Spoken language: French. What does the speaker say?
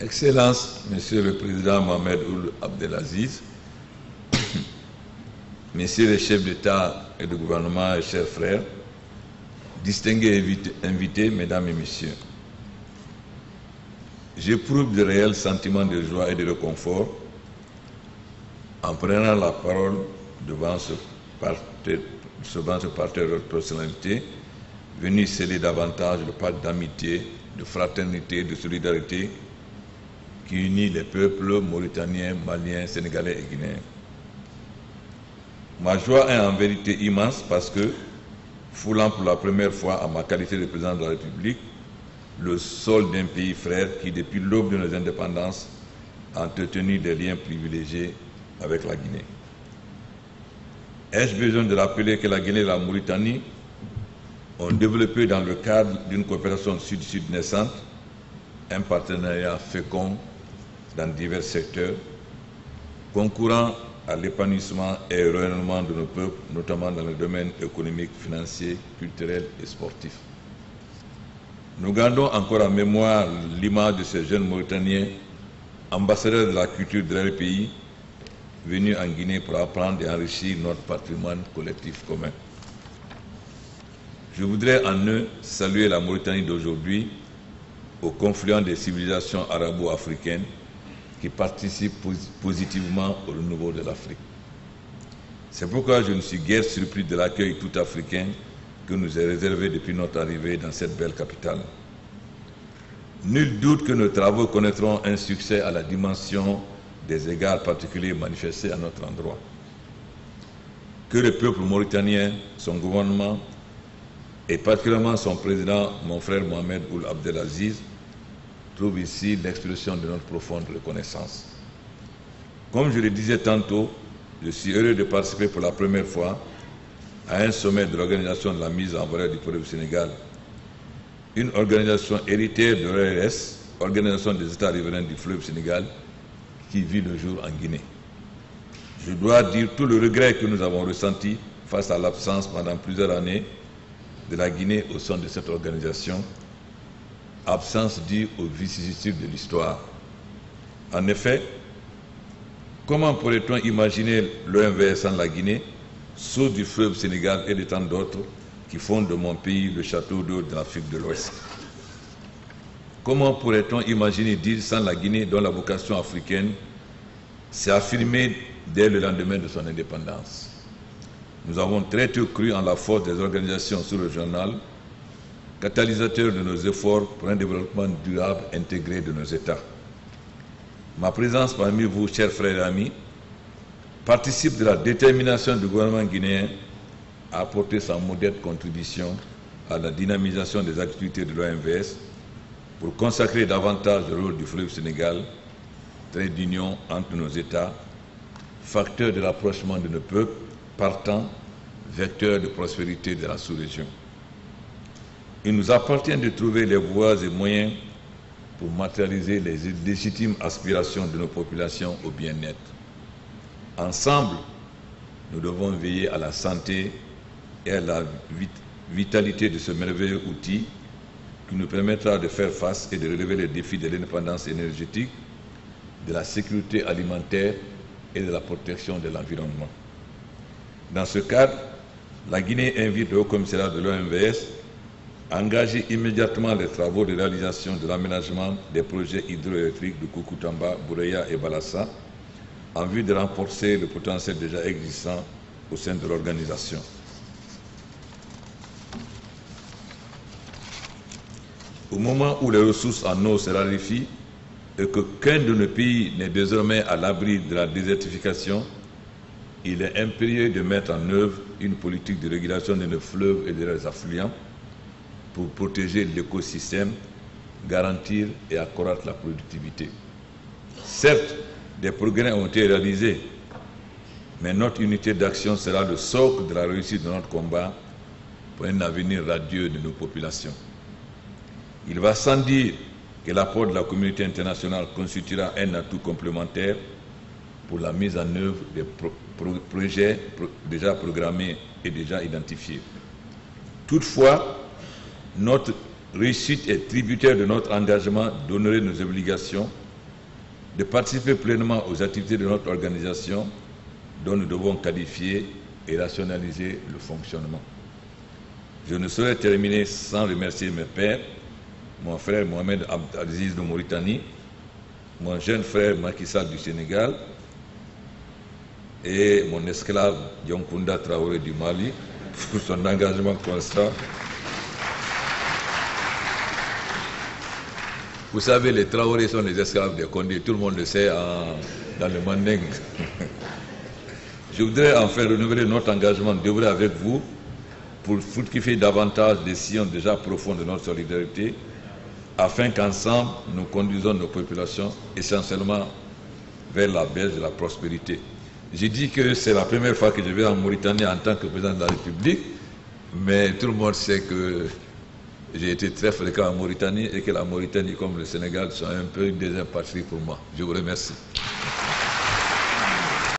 Excellence, Monsieur le Président Mohamed Ould Abdelaziz, Messieurs les chefs d'État et de gouvernement et chers frères, distingués invités, Mesdames et Messieurs, j'éprouve de réels sentiments de joie et de réconfort en prenant la parole devant ce parterre de personnalité venu sceller davantage le pacte d'amitié, de fraternité, de solidarité qui unit les peuples mauritaniens, maliens, sénégalais et guinéens. Ma joie est en vérité immense parce que, foulant pour la première fois en ma qualité de président de la République, le sol d'un pays frère qui, depuis l'aube de nos indépendances, a entretenu des liens privilégiés avec la Guinée. Ai-je besoin de rappeler que la Guinée et la Mauritanie ont développé dans le cadre d'une coopération sud-sud naissante un partenariat fécond dans divers secteurs, concourant à l'épanouissement et au rayonnement de nos peuples, notamment dans le domaine économique, financier, culturel et sportif. Nous gardons encore en mémoire l'image de ces jeunes Mauritaniens, ambassadeurs de la culture de leur pays, venus en Guinée pour apprendre et enrichir notre patrimoine collectif commun. Je voudrais en eux saluer la Mauritanie d'aujourd'hui, au confluent des civilisations arabo-africaines qui participent positivement au renouveau de l'Afrique. C'est pourquoi je ne suis guère surpris de l'accueil tout africain que nous est réservé depuis notre arrivée dans cette belle capitale. Nul doute que nos travaux connaîtront un succès à la dimension des égards particuliers manifestés à notre endroit. Que le peuple mauritanien, son gouvernement et particulièrement son président, mon frère Mohamed Ould Abdelaziz, trouve ici l'expression de notre profonde reconnaissance. Comme je le disais tantôt, je suis heureux de participer pour la première fois à un sommet de l'Organisation de la mise en valeur du projet du Sénégal, une organisation héritière de l'ORS, Organisation des États riverains du fleuve Sénégal, qui vit le jour en Guinée. Je dois dire tout le regret que nous avons ressenti face à l'absence pendant plusieurs années de la Guinée au sein de cette organisation, absence due aux vicissitudes de l'histoire. En effet, comment pourrait-on imaginer l'OMVS sans la Guinée, source du fleuve Sénégal et de tant d'autres qui font de mon pays le château d'eau de l'Afrique de l'Ouest? Comment pourrait-on imaginer dire sans la Guinée dont la vocation africaine s'est affirmée dès le lendemain de son indépendance? Nous avons très tôt cru en la force des organisations sous-régionales, catalysateurs de nos efforts pour un développement durable intégré de nos États. Ma présence parmi vous, chers frères et amis, participe de la détermination du gouvernement guinéen à apporter sa modeste contribution à la dynamisation des activités de l'OMVS pour consacrer davantage le rôle du fleuve Sénégal, trait d'union entre nos États, facteur de rapprochement de nos peuples, partant, vecteur de prospérité de la sous-région. Il nous appartient de trouver les voies et moyens pour matérialiser les légitimes aspirations de nos populations au bien-être. Ensemble, nous devons veiller à la santé et à la vitalité de ce merveilleux outil qui nous permettra de faire face et de relever les défis de l'indépendance énergétique, de la sécurité alimentaire et de la protection de l'environnement. Dans ce cadre, la Guinée invite le Haut-Commissariat de l'OMVS à engager immédiatement les travaux de réalisation de l'aménagement des projets hydroélectriques de Koukountamba, Boureya et Balassa en vue de renforcer le potentiel déjà existant au sein de l'organisation. Au moment où les ressources en eau se raréfient et qu'aucun de nos pays n'est désormais à l'abri de la désertification, il est impérieux de mettre en œuvre une politique de régulation de nos fleuves et de leurs affluents pour protéger l'écosystème, garantir et accroître la productivité. Certes, des progrès ont été réalisés, mais notre unité d'action sera le socle de la réussite de notre combat pour un avenir radieux de nos populations. Il va sans dire que l'apport de la communauté internationale constituera un atout complémentaire pour la mise en œuvre des projets déjà programmés et déjà identifiés. Toutefois, notre réussite est tributaire de notre engagement d'honorer nos obligations de participer pleinement aux activités de notre organisation dont nous devons qualifier et rationaliser le fonctionnement. Je ne saurais terminer sans remercier mes pères, mon frère Mohamed Abdelaziz de Mauritanie, mon jeune frère Macky Sall du Sénégal et mon esclave Dioncounda Traoré du Mali pour son engagement constant. Vous savez, les Traoré sont les esclaves des Condé, tout le monde le sait dans le Manding. Je voudrais enfin renouveler notre engagement d'œuvrer avec vous pour fructifier davantage des sillons déjà profonds de notre solidarité, afin qu'ensemble, nous conduisons nos populations essentiellement vers la baisse de la prospérité. J'ai dit que c'est la première fois que je vais en Mauritanie en tant que président de la République, mais tout le monde sait que j'ai été très fréquent en Mauritanie et que la Mauritanie comme le Sénégal sont un peu une deuxième patrie pour moi. Je vous remercie.